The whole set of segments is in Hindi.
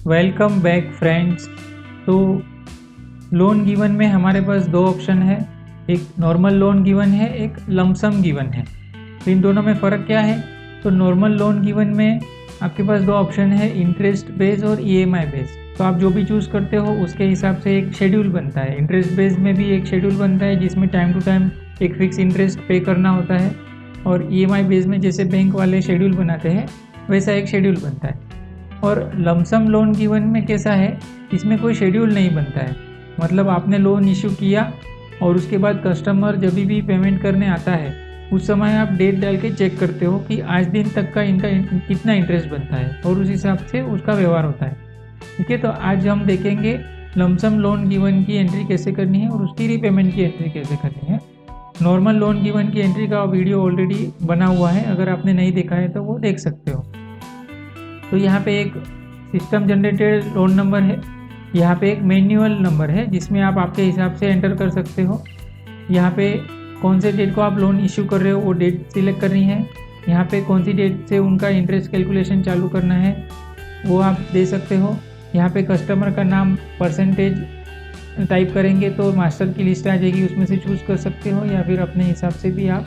Welcome back friends. तो लोन गिवन में हमारे पास दो ऑप्शन है, एक नॉर्मल लोन गिवन है, एक लमसम गिवन है। तो इन दोनों में फ़र्क क्या है? तो नॉर्मल लोन गिवन में आपके पास दो ऑप्शन है, इंटरेस्ट बेस और ईएमआई बेस। तो आप जो भी चूज़ करते हो उसके हिसाब से एक शेड्यूल बनता है। इंटरेस्ट बेस में भी एक शेड्यूल बनता है जिसमें टाइम टू टाइम एक फिक्स इंटरेस्ट पे करना होता है, और ईएमआई बेस में जैसे बैंक वाले शेड्यूल बनाते हैं वैसा एक शेड्यूल बनता है। और लमसम लोन गिवन में कैसा है, इसमें कोई शेड्यूल नहीं बनता है। मतलब आपने लोन इशू किया और उसके बाद कस्टमर जब भी पेमेंट करने आता है उस समय आप डेट डाल के चेक करते हो कि आज दिन तक का इनका कितना इंटरेस्ट बनता है, और उस हिसाब से उसका व्यवहार होता है। ठीक है, तो आज हम देखेंगे लमसम लोन गिवन की एंट्री कैसे करनी है और उसकी रीपेमेंट की एंट्री कैसे करनी है। नॉर्मल लोन गिवन की एंट्री का वीडियो ऑलरेडी बना हुआ है, अगर आपने नहीं देखा है तो वो देख सकते हो। तो यहाँ पे एक सिस्टम जनरेटेड लोन नंबर है, यहाँ पे एक मैन्युअल नंबर है जिसमें आप आपके हिसाब से एंटर कर सकते हो। यहाँ पे कौन से डेट को आप लोन इशू कर रहे हो वो डेट सिलेक्ट करनी है। यहाँ पे कौन सी डेट से उनका इंटरेस्ट कैलकुलेशन चालू करना है वो आप दे सकते हो। यहाँ पे कस्टमर का नाम परसेंटेज टाइप करेंगे तो मास्टर की लिस्ट आ जाएगी, उसमें से चूज़ कर सकते हो, या फिर अपने हिसाब से भी आप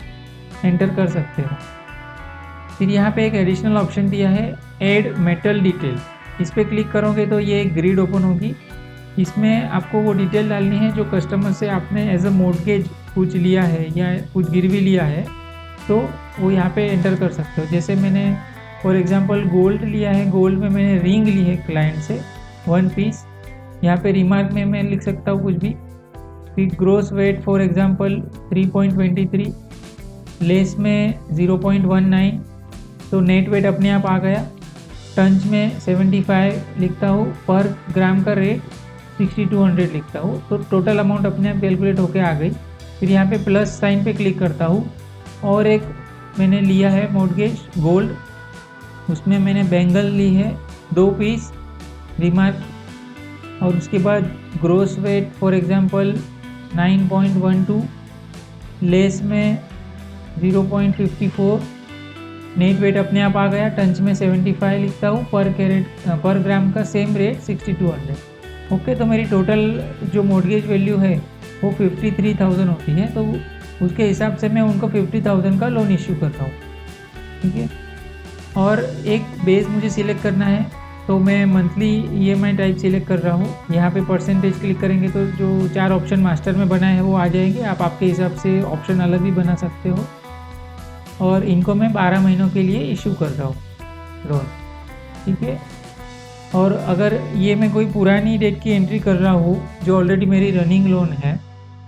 एंटर कर सकते हो। फिर यहाँ पे एक एडिशनल ऑप्शन दिया है, ऐड मेटल डिटेल। इस पर क्लिक करोगे तो ये एक ग्रिड ओपन होगी। इसमें आपको वो डिटेल डालनी है जो कस्टमर से आपने एज अ मॉर्गेज कुछ लिया है या कुछ गिरवी लिया है, तो वो यहाँ पे एंटर कर सकते हो। जैसे मैंने फॉर एग्जांपल गोल्ड लिया है, गोल्ड में मैंने रिंग ली है क्लाइंट से 1 पीस। यहाँ पे रिमार्क में मैं लिख सकता हूँ कुछ भी। फिर gross weight for example 3.23, less में 0.19, तो नेट वेट अपने आप आ गया। टंच में 75 लिखता हूँ, पर ग्राम का रेट 6200 लिखता हूँ, तो टोटल अमाउंट अपने आप कैलकुलेट होके आ गई। फिर यहाँ पे प्लस साइन पे क्लिक करता हूँ, और एक मैंने लिया है मॉर्गेज गोल्ड, उसमें मैंने बैंगल ली है 2 पीस रिमार्क, और उसके बाद gross weight for example 9.12, less में 0.54, नेट वेट अपने आप आ गया। टंच में 75 लिखता हूँ, पर ग्राम का सेम रेट 6200। ओके, तो मेरी टोटल जो मॉर्गेज वैल्यू है वो 53,000 होती है, तो उसके हिसाब से मैं उनको 50,000 का लोन इश्यू करता हूँ। ठीक है, और एक बेस मुझे सिलेक्ट करना है, तो मैं मंथली ईएमआई टाइप सिलेक्ट कर रहा हूँ। यहाँ पे परसेंटेज क्लिक करेंगे तो जो 4 ऑप्शन मास्टर में बनाए हैं वो आ जाएंगे। आप आपके हिसाब से ऑप्शन अलग भी बना सकते हो, और इनको मैं 12 महीनों के लिए इशू कर रहा हूँ लोन। ठीक है, और अगर ये मैं कोई पुरानी डेट की एंट्री कर रहा हूँ जो ऑलरेडी मेरी रनिंग लोन है,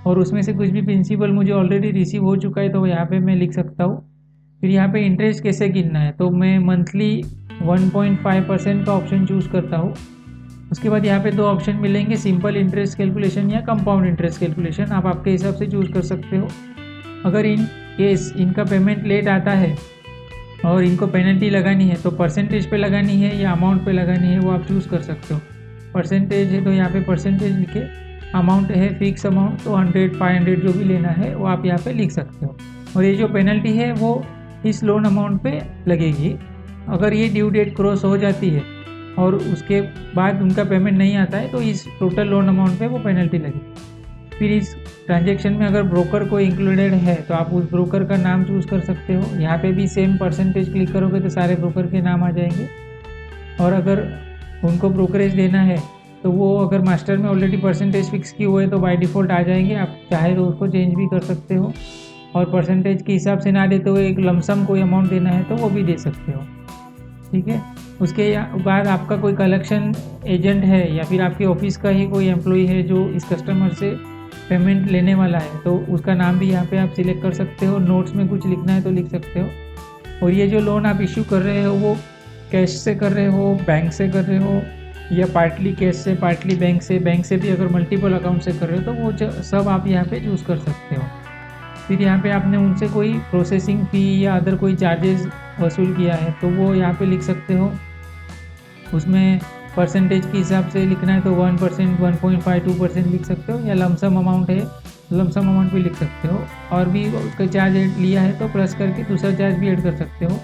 और उसमें से कुछ भी प्रिंसिपल मुझे ऑलरेडी रिसीव हो चुका है, तो यहाँ पे मैं लिख सकता हूँ। फिर यहाँ पे इंटरेस्ट कैसे गिनना है, तो मैं मंथली 1.5% का ऑप्शन चूज़ करता हूँ। उसके बाद यहाँ पे 2 ऑप्शन मिलेंगे, सिंपल इंटरेस्ट कैलकुलेशन या कंपाउंड इंटरेस्ट कैलकुलेशन। आप आपके हिसाब से चूज़ कर सकते हो। अगर इन केस इनका पेमेंट लेट आता है और इनको पेनल्टी लगानी है तो परसेंटेज पे लगानी है या अमाउंट पे लगानी है वो आप चूज़ कर सकते हो। परसेंटेज है तो यहाँ पे परसेंटेज लिखे, अमाउंट है फिक्स अमाउंट, तो 100 500 जो भी लेना है वो आप यहाँ पे लिख सकते हो। और ये जो पेनल्टी है वो इस लोन अमाउंट पे लगेगी। अगर ये ड्यू डेट क्रॉस हो जाती है और उसके बाद उनका पेमेंट नहीं आता है तो इस टोटल लोन अमाउंट पे वो पेनल्टी लगेगी। फिर इस ट्रांजैक्शन में अगर ब्रोकर को इंक्लूडेड है तो आप उस ब्रोकर का नाम चूज़ कर सकते हो। यहाँ पे भी सेम परसेंटेज क्लिक करोगे तो सारे ब्रोकर के नाम आ जाएंगे, और अगर उनको ब्रोकरेज देना है तो वो अगर मास्टर में ऑलरेडी परसेंटेज फिक्स की हुए तो बाय डिफ़ॉल्ट आ जाएंगे। आप चाहे तो उसको चेंज भी कर सकते हो, और परसेंटेज के हिसाब से ना देते हुए एक लमसम कोई अमाउंट देना है तो वो भी दे सकते हो। ठीक है, उसके बाद आपका कोई कलेक्शन एजेंट है या फिर आपके ऑफिस का ही कोई एम्प्लॉय है जो इस कस्टमर से पेमेंट लेने वाला है, तो उसका नाम भी यहाँ पे आप सिलेक्ट कर सकते हो। नोट्स में कुछ लिखना है तो लिख सकते हो। और ये जो लोन आप इश्यू कर रहे हो वो कैश से कर रहे हो, बैंक से कर रहे हो, या पार्टली कैश से पार्टली बैंक से भी अगर मल्टीपल अकाउंट से कर रहे हो तो वो सब आप यहाँ पे चूज़ कर सकते हो। फिर यहाँ पे आपने उनसे कोई प्रोसेसिंग फ़ी या अदर कोई चार्जेस वसूल किया है तो वो यहाँ पे लिख सकते हो। उसमें परसेंटेज के हिसाब से लिखना है तो 1%, 1.5, 2% लिख सकते हो, या लमसम अमाउंट है लमसम अमाउंट भी लिख सकते हो। और भी चार्ज लिया है तो प्लस करके दूसरा चार्ज भी ऐड कर सकते हो।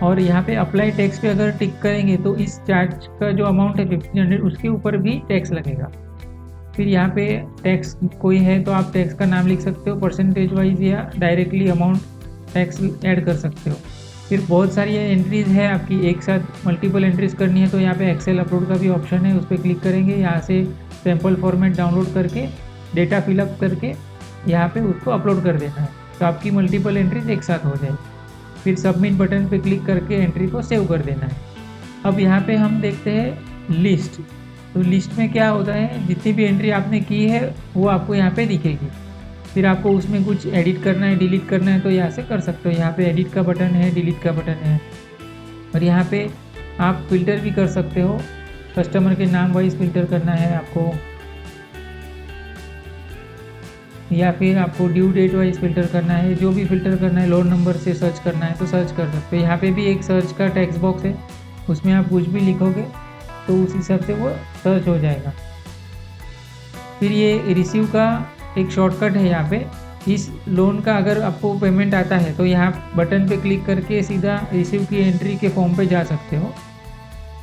और यहाँ पे अप्लाई टैक्स पे अगर टिक करेंगे तो इस चार्ज का जो अमाउंट है 1500 उसके ऊपर भी टैक्स लगेगा। फिर यहाँ पे टैक्स कोई है तो आप टैक्स का नाम लिख सकते हो परसेंटेज वाइज या डायरेक्टली अमाउंट टैक्स ऐड कर सकते हो। फिर बहुत सारी एंट्रीज है आपकी, एक साथ मल्टीपल एंट्रीज करनी है तो यहाँ पे एक्सेल अपलोड का भी ऑप्शन है, उस पर क्लिक करेंगे। यहाँ से सैम्पल फॉर्मेट डाउनलोड करके डेटा फिलअप करके यहाँ पे उसको अपलोड कर देना है, तो आपकी मल्टीपल एंट्रीज एक साथ हो जाएगी। फिर सबमिट बटन पे क्लिक करके एंट्री को सेव कर देना है। अब यहाँ पे हम देखते हैं लिस्ट। तो लिस्ट में क्या होता है, जितनी भी एंट्री आपने की है वो आपको यहाँ पे दिखेगी। फिर आपको उसमें कुछ एडिट करना है, डिलीट करना है तो यहाँ से कर सकते हो। यहाँ पे एडिट का बटन है, डिलीट का बटन है, और यहाँ पे आप फिल्टर भी कर सकते हो। कस्टमर के नाम वाइज फिल्टर करना है आपको, या फिर आपको ड्यू डेट वाइज फिल्टर करना है, जो भी फिल्टर करना है। लोन नंबर से सर्च करना है तो सर्च कर सकते हो। यहाँ पे भी एक सर्च का टेक्स्ट बॉक्स है, उसमें आप कुछ भी लिखोगे तो उस हिसाब से वो सर्च हो जाएगा। फिर ये रिसीव का एक शॉर्टकट है। यहाँ पे इस लोन का अगर आपको पेमेंट आता है तो यहाँ बटन पे क्लिक करके सीधा रिसीव की एंट्री के फॉर्म पे जा सकते हो।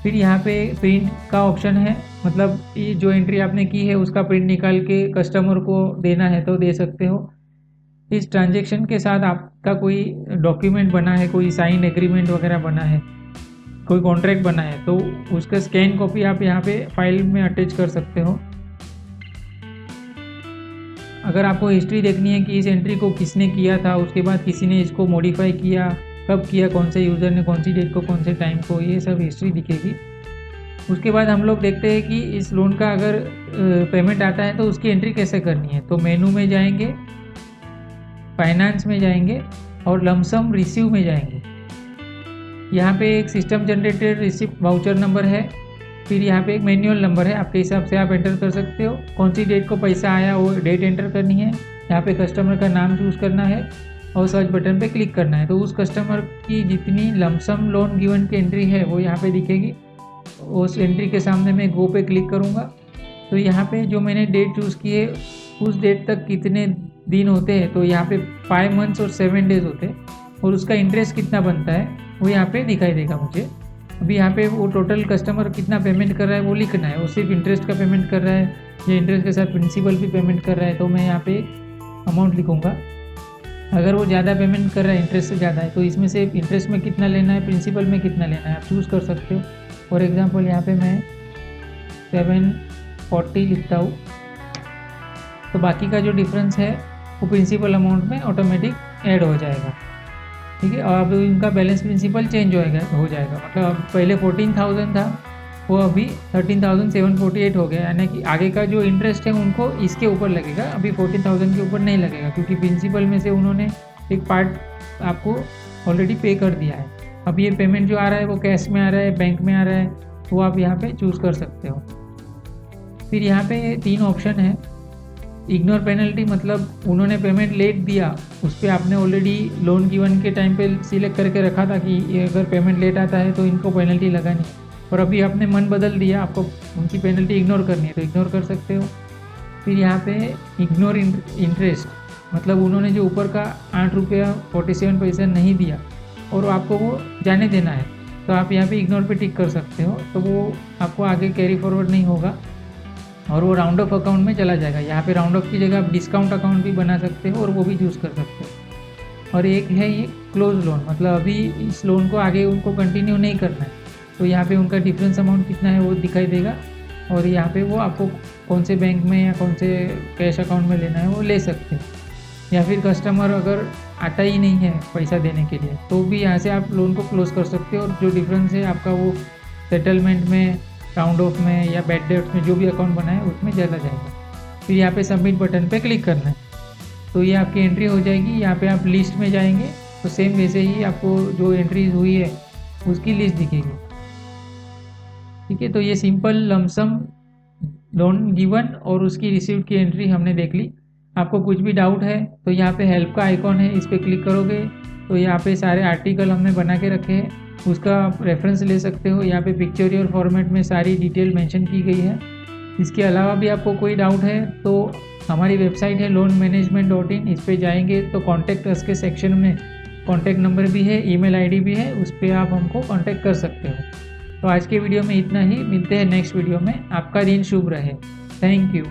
फिर यहाँ पे प्रिंट का ऑप्शन है, मतलब ये जो एंट्री आपने की है उसका प्रिंट निकाल के कस्टमर को देना है तो दे सकते हो। इस ट्रांजेक्शन के साथ आपका कोई डॉक्यूमेंट बना है, कोई साइन एग्रीमेंट वगैरह बना है, कोई कॉन्ट्रैक्ट बना है तो उसका स्कैन कॉपी आप यहाँ पे फाइल में अटैच कर सकते हो। अगर आपको हिस्ट्री देखनी है कि इस एंट्री को किसने किया था, उसके बाद किसी ने इसको मॉडिफाई किया, कब किया, कौन से यूज़र ने, कौन सी डेट को, कौन से टाइम को, ये सब हिस्ट्री दिखेगी। उसके बाद हम लोग देखते हैं कि इस लोन का अगर पेमेंट आता है तो उसकी एंट्री कैसे करनी है। तो मेनू में जाएंगे, फाइनेंस में जाएंगे और लमसम रिसीव में जाएंगे। यहाँ पे एक system generated receipt voucher number है। फिर यहाँ पे एक मैनुअल नंबर है, आपके हिसाब से आप एंटर कर सकते हो। कौन सी डेट को पैसा आया वो डेट एंटर करनी है। यहाँ पे कस्टमर का नाम चूज़ करना है और सर्च बटन पे क्लिक करना है। तो उस कस्टमर की जितनी लमसम लोन गिवन की एंट्री है वो यहाँ पे दिखेगी। उस एंट्री के सामने मैं गो पे क्लिक करूँगा तो यहाँ पे जो मैंने डेट चूज़ की है उस डेट तक कितने दिन होते हैं, तो यहाँ पे 5 मंथ्स और 7 डेज होते हैं, और उसका इंटरेस्ट कितना बनता है वो यहाँ पे दिखाई देगा मुझे। अभी यहाँ पे वो टोटल कस्टमर कितना पेमेंट कर रहा है वो लिखना है, वो सिर्फ इंटरेस्ट का पेमेंट कर रहा है या इंटरेस्ट के साथ प्रिंसिपल भी पेमेंट कर रहा है, तो मैं यहाँ पे अमाउंट लिखूँगा। अगर वो ज़्यादा पेमेंट कर रहा है, इंटरेस्ट से ज़्यादा है, तो इसमें से इंटरेस्ट में कितना लेना है, प्रिंसिपल में कितना लेना है, आप चूज़ कर सकते हो। फॉर एग्जांपल यहाँ पे मैं 740 लिखता हूँ, तो बाकी का जो डिफरेंस है वो प्रिंसिपल अमाउंट में ऑटोमेटिक ऐड हो जाएगा। ठीक है, और अब इनका बैलेंस प्रिंसिपल चेंज हो जाएगा। मतलब पहले 14,000 था, वो अभी 13,748 हो गया, यानी कि आगे का जो इंटरेस्ट है उनको इसके ऊपर लगेगा, अभी 14,000 के ऊपर नहीं लगेगा, क्योंकि प्रिंसिपल में से उन्होंने एक पार्ट आपको ऑलरेडी पे कर दिया है। अब ये पेमेंट जो आ रहा है वो कैश में आ रहा है, बैंक में आ रहा है, वो आप यहाँ पे चूज़ कर सकते हो। फिर यहाँ पे 3 ऑप्शन है। इग्नोर पेनल्टी, मतलब उन्होंने पेमेंट लेट दिया, उस पर आपने ऑलरेडी लोन गिवन के टाइम पे सिलेक्ट करके रखा था कि ये अगर पेमेंट लेट आता है तो इनको पेनल्टी लगानी, और अभी आपने मन बदल दिया, आपको उनकी पेनल्टी इग्नोर करनी है तो इग्नोर कर सकते हो। फिर यहाँ पे इग्नोर इंटरेस्ट, मतलब उन्होंने जो ऊपर का 8 रुपया 47 पैसा नहीं दिया और आपको वो जाने देना है, तो आप यहाँ पे इग्नोर पे टिक कर सकते हो, तो वो आपको आगे कैरी फॉरवर्ड नहीं होगा और वो राउंड ऑफ अकाउंट में चला जाएगा। यहाँ पे राउंड ऑफ की जगह आप डिस्काउंट अकाउंट भी बना सकते हो और वो भी चूज़ कर सकते हो। और एक है ये क्लोज लोन, मतलब अभी इस लोन को आगे उनको कंटिन्यू नहीं करना है, तो यहाँ पे उनका डिफरेंस अमाउंट कितना है वो दिखाई देगा, और यहाँ पे वो आपको कौन से बैंक में या कौन से कैश अकाउंट में लेना है वो ले सकते हैं। या फिर कस्टमर अगर आता ही नहीं है पैसा देने के लिए तो भी यहाँ से आप लोन को क्लोज कर सकते हो, और जो डिफरेंस है आपका वो सेटलमेंट में, राउंड ऑफ में या बैड डेट्स में जो भी अकाउंट बना है उसमें चला जाएगा। फिर यहाँ पे सबमिट बटन पे क्लिक करना है तो ये आपकी एंट्री हो जाएगी। यहाँ पे आप लिस्ट में जाएंगे तो सेम वैसे ही आपको जो एंट्रीज हुई है उसकी लिस्ट दिखेगी। ठीक है, तो ये सिंपल लमसम लोन गिवन और उसकी रिसीव्ड की एंट्री हमने देख ली। आपको कुछ भी डाउट है तो यहाँ पे हेल्प का आइकॉन है, इस पर क्लिक करोगे तो यहाँ पे सारे आर्टिकल हमने बना के रखे हैं, उसका आप रेफरेंस ले सकते हो। यहाँ पे पिक्चोरियल फॉर्मेट में सारी डिटेल मेंशन की गई है। इसके अलावा भी आपको कोई डाउट है तो हमारी वेबसाइट है loanmanagement.in, इस पे जाएंगे तो कॉन्टैक्ट अस के सेक्शन में कॉन्टैक्ट नंबर भी है, ईमेल आईडी भी है, उस पर आप हमको कॉन्टैक्ट कर सकते हो। तो आज के वीडियो में इतना ही, मिलते हैं नेक्स्ट वीडियो में। आपका दिन शुभ रहे। Thank you.